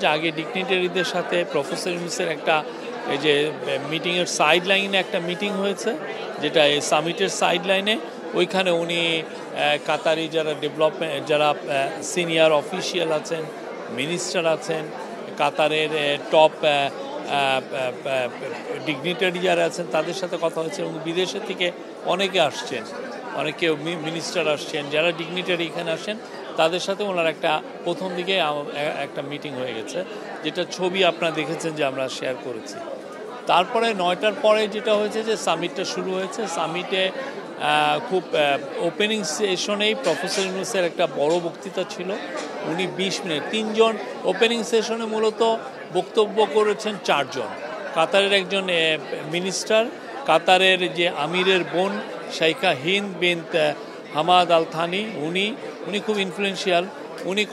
আগে ডিগনিটারিদের সাথে প্রফেসর ইউনূসের একটা এই যে মিটিংয়ের সাইড লাইনে একটা মিটিং হয়েছে, যেটা এই সামিটের সাইড লাইনে। ওইখানে উনি কাতারি যারা ডেভেলপমেন্ট, যারা সিনিয়র অফিসিয়াল আছেন, মিনিস্টার আছেন, কাতারের টপ ডিগনিটারি যারা আছেন তাদের সাথে কথা হয়েছে, এবং বিদেশের থেকে অনেকে আসছেন, অনেকে মিনিস্টার আসছেন, যারা ডিগনিটারি এখানে আসেন তাদের সাথে ওনার একটা প্রথম দিকে একটা মিটিং হয়ে গেছে, যেটা ছবি আপনারা দেখেছেন যে আমরা শেয়ার করেছি। তারপরে 9টার পরে যেটা হয়েছে যে সামিটটা শুরু হয়েছে। সামিটে খুব ওপেনিং সেশনেই প্রফেসর ইউনূসের একটা বড় বক্তৃতা ছিল। উনি 20 মিনিট, 3 জন ওপেনিং সেশনে মূলত বক্তব্য করেছেন 4 জন। কাতারের একজন মিনিস্টার, কাতারের যে আমিরের বোন শাইখা হিন্দ বিনত হামাদ আল থানি, উনি খুব ইনফ্লুয়েন্সিয়াল। উনি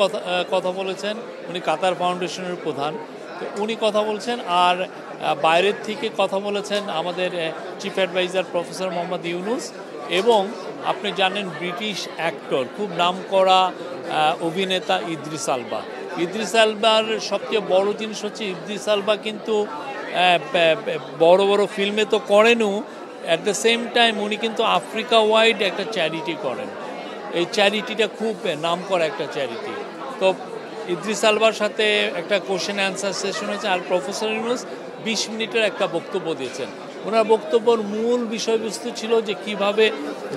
কথা বলেছেন। উনি কাতার ফাউন্ডেশনের প্রধান, তো উনি কথা বলছেন। আর বাইরের থেকে কথা বলেছেন আমাদের chief adviser professor Mohammad Yunus, এবং আপনি জানেন ব্রিটিশ অ্যাক্টর, খুব নামকরা অভিনেতা ইদ্রিস আলবা। ইদ্রিস আলবার সবচেয়ে বড় জিনিস হচ্ছে ইদ্রিস আলবা কিন্তু বড় বড় ফিল্মে তো করেনও, অ্যাট দ্য সেম টাইম উনি কিন্তু আফ্রিকা ওয়াইড একটা চ্যারিটি করেন। এই চ্যারিটিটা খুব নাম করা একটা চ্যারিটি। তো ইদ্রিস আলবার সাথে একটা কোশ্চেন অ্যান্সার সেশন হয়েছে, আর প্রফেসর ইউনূস 20 মিনিটের একটা বক্তব্য দিয়েছেন। ওনার বক্তব্যর মূল বিষয়বস্তু ছিল যে কিভাবে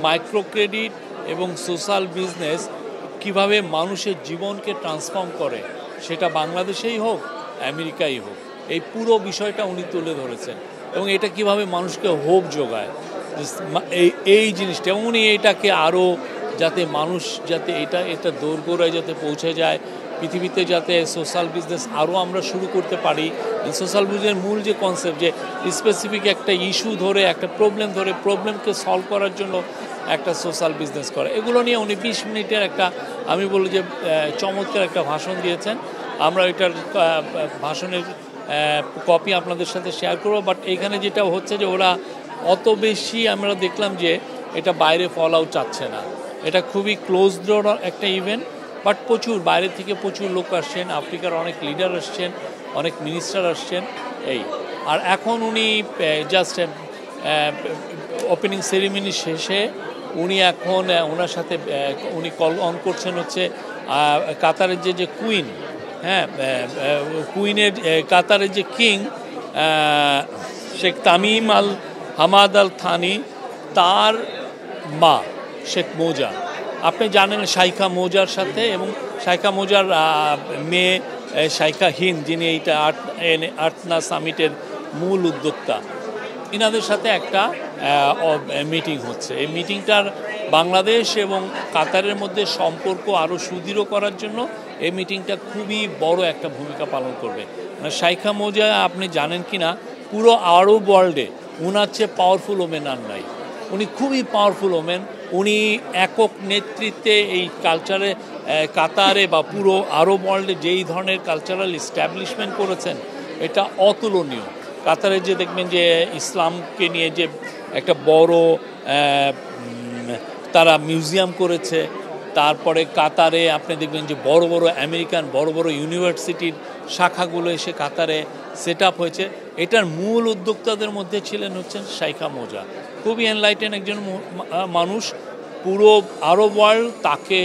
মাইক্রো ক্রেডিট এবং সোশ্যাল বিজনেস কিভাবে মানুষের জীবনকে ট্রান্সফর্ম করে, সেটা বাংলাদেশেই হোক আমেরিকাই হোক, এই পুরো বিষয়টা উনি তুলে ধরেছেন, এবং এটা কিভাবে মানুষকে হোপ যোগায় এই জিনিসটা। এবং উনি এটাকে আরও যাতে মানুষ যাতে এটা দোরগোড়ায় যাতে পৌঁছে যায় পৃথিবীতে, যাতে সোশ্যাল বিজনেস আরও আমরা শুরু করতে পারি। সোশ্যাল বিজনেসের মূল যে কনসেপ্ট, যে স্পেসিফিক একটা ইস্যু ধরে, একটা প্রবলেম ধরে, প্রবলেমকে সলভ করার জন্য একটা সোশ্যাল বিজনেস করে, এগুলো নিয়ে উনি 20 মিনিটের একটা, আমি বলি যে চমৎকার একটা ভাষণ দিয়েছেন। আমরা এটার ভাষণের কপি আপনাদের সাথে শেয়ার করবো। বাট এইখানে যেটা হচ্ছে যে ওরা অত বেশি আমরা দেখলাম যে এটা বাইরে ফল আউট চাচ্ছে না। এটা খুবই ক্লোজ ডোর একটা ইভেন্ট, বাট প্রচুর বাইরে থেকে প্রচুর লোক আসছেন, আফ্রিকার অনেক লিডার আসছেন, অনেক মিনিস্টার আসছেন। এই আর এখন উনি জাস্ট ওপেনিং সেরিমনি শেষে উনি এখন ওনার সাথে উনি কল অন করছেন হচ্ছে কাতারের যে কুইন, হ্যাঁ, কুইনের কাতারের যে কিং শেখ তামিম আল হামাদ আল থানি, তার মা শেখ মৌজা, আপনি জানেন শাইখা মৌজার সাথে, এবং শাইখা মৌজার মেয়ে শাইখা হিন্দ, যিনি এইটা আর্টনা সামিটের মূল উদ্যোক্তা, ইনাদের সাথে একটা মিটিং হচ্ছে। এই মিটিংটার বাংলাদেশ এবং কাতারের মধ্যে সম্পর্ক আরও সুদৃঢ় করার জন্য এই মিটিংটা খুবই বড় একটা ভূমিকা পালন করবে। শাইখা মৌজা আপনি জানেন কি না, পুরো আরব ওয়ার্ল্ডে উনার চেয়ে পাওয়ারফুল ওমেন আর নাই। উনি খুবই পাওয়ারফুল ওমেন। উনি একক নেতৃত্বে এই কালচারে কাতারে বা পুরো আরব ওয়ার্ল্ডে যেই ধরনের কালচারাল এস্টাবলিশমেন্ট করেছেন, এটা অতুলনীয়। কাতারে যে দেখবেন যে ইসলামকে নিয়ে যে একটা বড় তারা মিউজিয়াম করেছে, তারপরে কাতারে আপনি দেখবেন যে বড় বড় আমেরিকান বড় বড় ইউনিভার্সিটির শাখাগুলো এসে কাতারে সেট আপ হয়েছে। এটার মূল উদ্যোক্তাদের মধ্যে হচ্ছেন শাইখা মৌজা। খুবই এনলাইটেন একজন মানুষ, পুরো আরব ওয়ার্ল্ড তাকে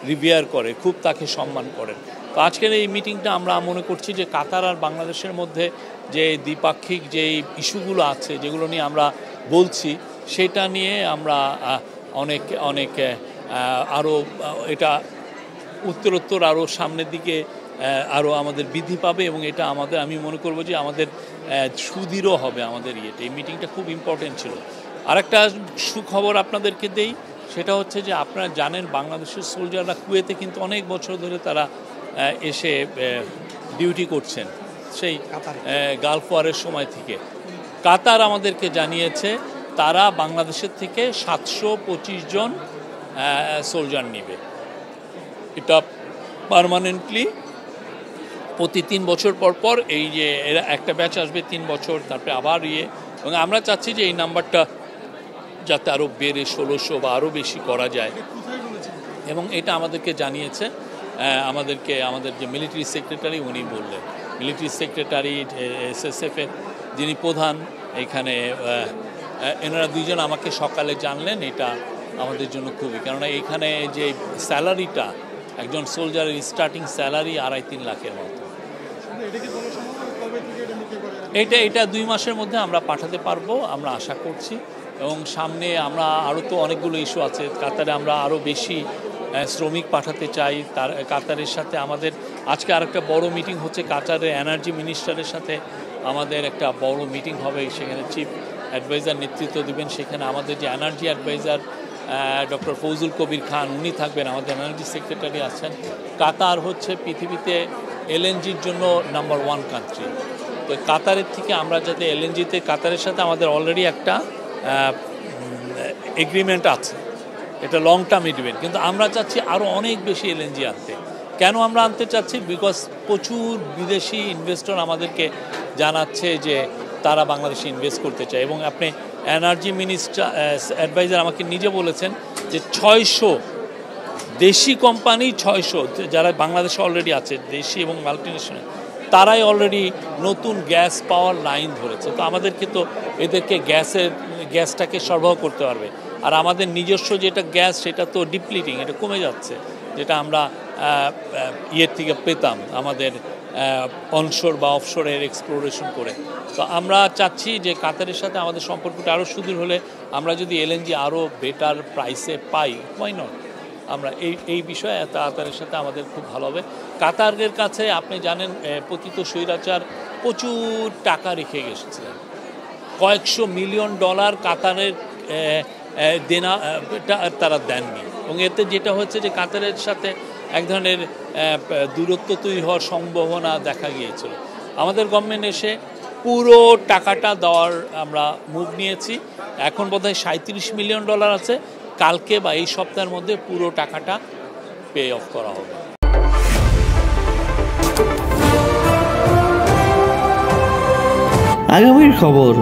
রিভিয়ার করে, খুব তাকে সম্মান করেন। তো আজকের এই মিটিংটা আমরা মনে করছি যে কাতার আর বাংলাদেশের মধ্যে যে দ্বিপাক্ষিক যে ইস্যুগুলো আছে, যেগুলো নিয়ে আমরা বলছি, সেটা নিয়ে আমরা অনেক আরও এটা উত্তরোত্তর আরও সামনের দিকে আরও আমাদের বৃদ্ধি পাবে, এবং এটা আমাদের, আমি মনে করব যে আমাদের সুদৃঢ় হবে আমাদের ইয়েটা। এই মিটিংটা খুব ইম্পর্টেন্ট ছিল। আরেকটা সুখবর আপনাদেরকে দেই, সেটা হচ্ছে যে আপনারা জানেন বাংলাদেশের সোলজাররা কুয়েতে কিন্তু অনেক বছর ধরে তারা এসে ডিউটি করছেন, সেই গালফ ওয়ারের সময় থেকে। কাতার আমাদেরকে জানিয়েছে তারা বাংলাদেশের থেকে 725 জন সোলজার নেবে। এটা পার্মানেন্টলি প্রতি 3 বছর পর এই যে এরা একটা ব্যাচ আসবে 3 বছর, তারপরে আবার এবং আমরা চাচ্ছি যে এই নাম্বারটা যাতে আরও বেড়ে 1600 বা আরও বেশি করা যায়, এবং এটা আমাদেরকে জানিয়েছে। আমাদেরকে আমাদের যে মিলিটারি সেক্রেটারি উনি বললেন, মিলিটারি সেক্রেটারি SSF-এর যিনি প্রধান এখানে, এনারা দুইজন আমাকে সকালে জানলেন। এটা আমাদের জন্য খুবই, কেননা এখানে যে স্যালারিটা একজন সোলজারের স্টার্টিং স্যালারি 2.5-3 লাখের মতো। এটা 2 মাসের মধ্যে আমরা পাঠাতে পারবো আমরা আশা করছি। এবং সামনে আমরা আরও তো অনেকগুলো ইস্যু আছে। কাতারে আমরা আরও বেশি শ্রমিক পাঠাতে চাই। তার কাতারের সাথে আমাদের আজকে আরেকটা বড় মিটিং হচ্ছে, কাতারের এনার্জি মিনিস্টারের সাথে আমাদের একটা বড় মিটিং হবে। সেখানে চিফ অ্যাডভাইজার নেতৃত্ব দেবেন। সেখানে আমাদের যে energy adviser doctor Fouzul Kabir Khan উনি থাকবেন, আমাদের এনার্জি সেক্রেটারি আছেন। কাতার হচ্ছে পৃথিবীতে LNGর জন্য নাম্বার 1 কান্ট্রি। তো কাতারের থেকে আমরা যাতে LNGতে, কাতারের সাথে আমাদের অলরেডি একটা এগ্রিমেন্ট আছে, এটা লং টার্ম এগ্রিমেন্ট, কিন্তু আমরা চাচ্ছি আরও অনেক বেশি LNG আনতে। কেন আমরা আনতে চাচ্ছি? বিকজ প্রচুর বিদেশি ইনভেস্টর আমাদেরকে জানাচ্ছে যে তারা বাংলাদেশে ইনভেস্ট করতে চায়। এবং আপনি এনার্জি মিনিস্টার অ্যাডভাইজার আমাকে নিজে বলেছেন যে 600 দেশি কোম্পানি, 600 যারা বাংলাদেশে অলরেডি আছে দেশি এবং মাল্টিনেশনাল, তারাই অলরেডি নতুন গ্যাস পাওয়ার লাইন ধরেছে। তো আমাদেরকে তো এদেরকে গ্যাসটাকে সরবরাহ করতে পারবে। আর আমাদের নিজস্ব যেটা গ্যাস সেটা তো ডিপ্লিটিং, এটা কমে যাচ্ছে, যেটা আমরা ইয়ের থেকে পেতাম আমাদের অনশোর বা অফশোরের এক্সপ্লোরেশন করে। তো আমরা চাচ্ছি যে কাতারের সাথে আমাদের সম্পর্কটা আরও সুদৃঢ় হলে আমরা যদি LNG আরও বেটার প্রাইসে পাই, হোয়াই নট। আমরা এই বিষয়ে কাতারের সাথে আমাদের খুব ভালো হবে। কাতারের কাছে আপনি জানেন পতিত স্বৈরাচার প্রচুর টাকা রেখে গেছিলেন, কয়েকশো মিলিয়ন ডলার কাতারের দেনা তারা দেননি। এবং এতে যেটা হচ্ছে যে কাতারের সাথে এক ধরনের দূরত্ব তৈরি হওয়ার সম্ভাবনা দেখা গিয়েছিল। আমাদের গভর্নমেন্ট এসে পুরো টাকাটা দেওয়ার আমরা মুভ নিয়েছি। এখন বোধহয় 37 মিলিয়ন ডলার আছে। কালকে বা এই সপ্তাহের মধ্যে পুরো টাকাটা পে অফ করা হবে। আগামীর খবর।